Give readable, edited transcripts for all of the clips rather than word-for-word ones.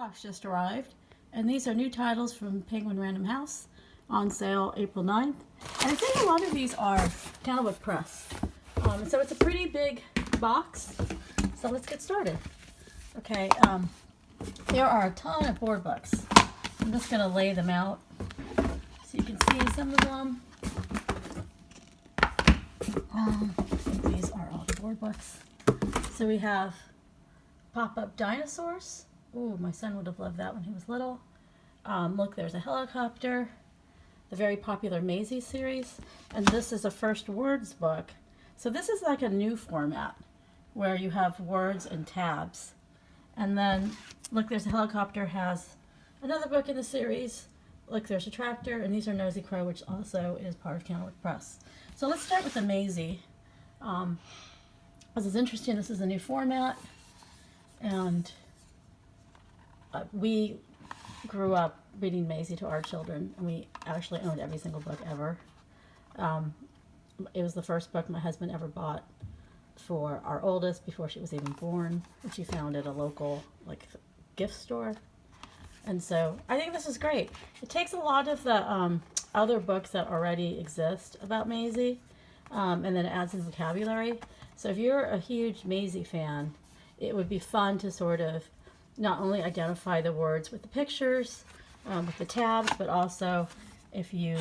box just arrived, and these are new titles from Penguin Random House on sale April 9th. And I think a lot of these are Candlewick Press. So it's a pretty big box. So let's get started. Okay, there are a ton of board books. I'm just going to lay them out so you can see some of them. I think these are all the board books. So we have Pop-Up Dinosaurs. Ooh, my son would have loved that when he was little. Look, there's a helicopter. The very popular Maisie series. And this is a first words book. So this is like a new format where you have words and tabs. And then, look, there's a helicopter, has another book in the series. Look, there's a tractor, and these are Nosy Crow, which also is part of Candlewick Press. So let's start with the Maisie. This is interesting. This is a new format. And we grew up reading Maisie to our children, and we actually owned every single book ever. It was the first book my husband ever bought for our oldest before she was even born, which he found at a local gift store. And so I think this is great. It takes a lot of the other books that already exist about Maisie, and then it adds some vocabulary. So if you're a huge Maisie fan, it would be fun to sort of not only identify the words with the pictures, with the tabs, but also if you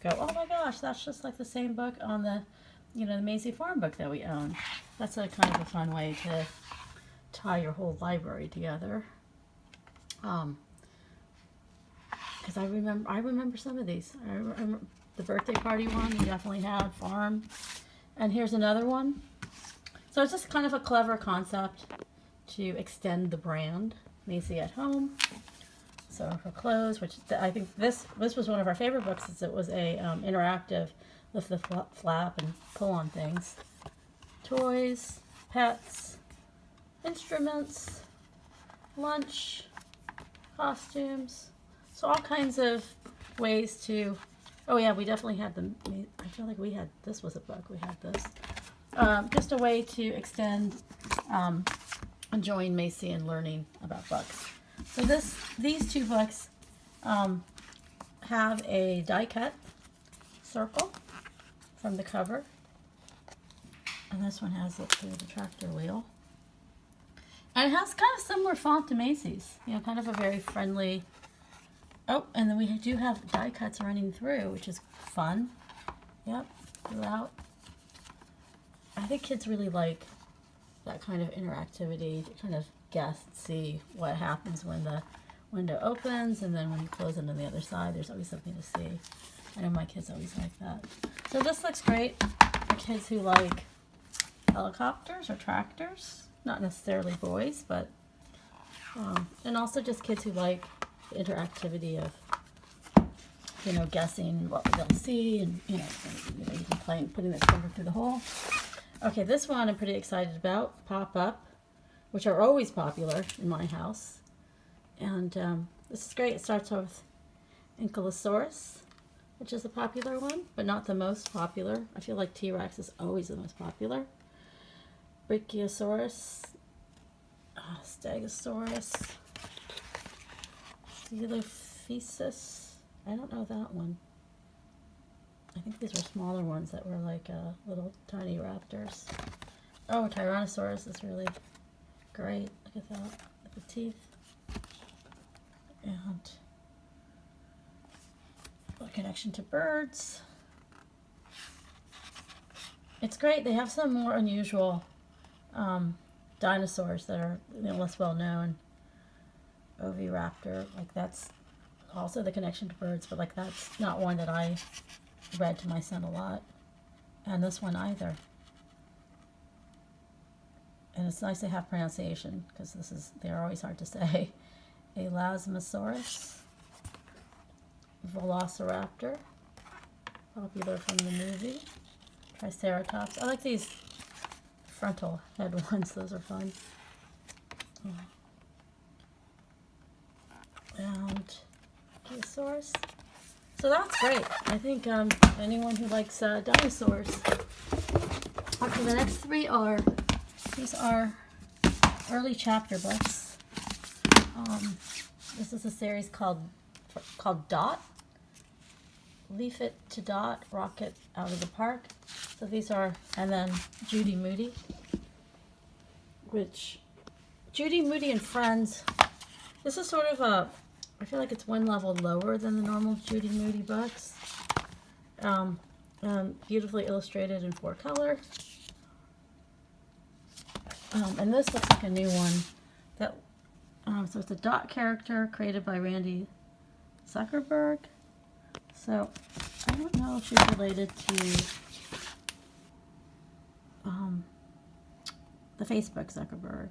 go, oh my gosh, that's just like the same book on the, the Maisie Farm book that we own. That's a kind of a fun way to tie your whole library together. Because I remember some of these. I remember the birthday party one, we definitely had Farm. And here's another one. So it's just kind of a clever concept to extend the brand. Maisie at Home. So for clothes, which I think this was one of our favorite books, since it was a interactive lift the flap and pull on things. Toys, pets, instruments, lunch, costumes. So all kinds of ways to, oh yeah, we definitely had them. I feel like this was a book, we had this. Just a way to extend enjoying Maisie and learning about books. So these two books have a die cut circle from the cover. And this one has it through the tractor wheel. And it has kind of similar font to Maisie's. Kind of a very friendly. Oh, and then we do have die cuts running through, which is fun. Yep, throughout. I think kids really like that kind of interactivity, to kind of guess, see what happens when the window opens, and then when you close it on the other side, there's always something to see. I know my kids always like that. So this looks great for kids who like helicopters or tractors. Not necessarily boys, but and also just kids who like the interactivity of guessing what they'll see, and you can play putting the finger through the hole. Okay, this one I'm pretty excited about. Pop-Up, which are always popular in my house, and this is great. It starts with Ankylosaurus, which is a popular one, but not the most popular. I feel like T-Rex is always the most popular. Brachiosaurus, Stegosaurus, Coelophysis. I don't know that one. I think these were smaller ones that were like little tiny raptors. Oh, Tyrannosaurus is really great. Look at that, with the teeth. And a connection to birds. It's great. They have some more unusual dinosaurs that are less well known. Oviraptor, that's also the connection to birds, but that's not one that I read to my son a lot. And this one either. And it's nice to have pronunciation, because they're always hard to say. Elasmosaurus, Velociraptor, popular from the movie. Triceratops. I like these frontal head ones, those are fun. And Brachiosaurus. So that's great. I think anyone who likes dinosaurs. Okay, the next three these are early chapter books. This is a series called Dot. Leaf It to Dot, Rocket Out of the Park. So these are, and then Judy Moody, which Judy Moody and Friends. This is sort of a, I feel like it's one level lower than the normal Judy Moody books. Beautifully illustrated in 4-color. And this looks like a new one. That so it's a Dot character created by Randy Zuckerberg. So I don't know if she's related to the Facebook Zuckerberg,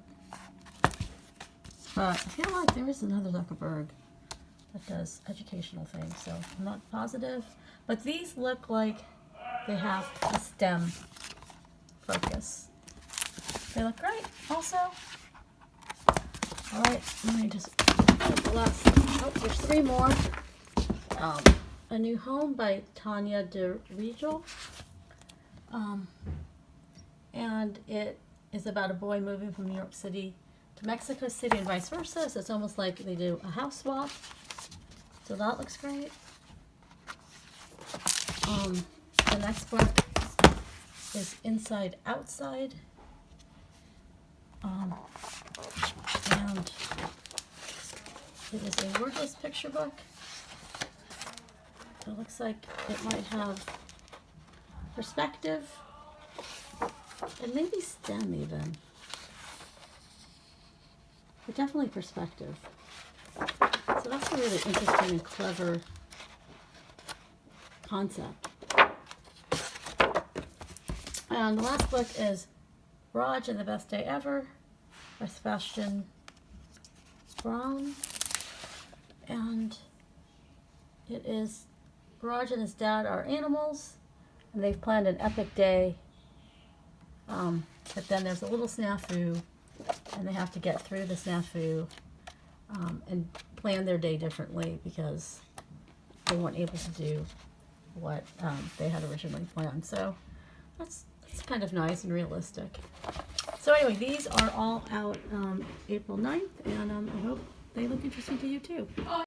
but I feel like there is another Zuckerberg that does educational things, so I'm not positive. But these look like they have a STEM focus. They look great also. All right, let me just put the last, oh, there's 3 more. A New Home by Tanya DeRegel. And it is about a boy moving from New York City to Mexico City and vice versa. So it's almost like they do a house swap. So that looks great. The next book is Inside Outside. And it is a wordless picture book. It looks like it might have perspective and maybe STEM even. But definitely perspective. So that's a really interesting and clever concept. And the last book is Raj and the Best Day Ever by Sebastian Brown. And it is Raj and his dad are animals, and they've planned an epic day, but then there's a little snafu, and they have to get through the snafu and plan their day differently because they weren't able to do what they had originally planned. So that's kind of nice and realistic. So anyway, these are all out April 9th, and I hope they look interesting to you too.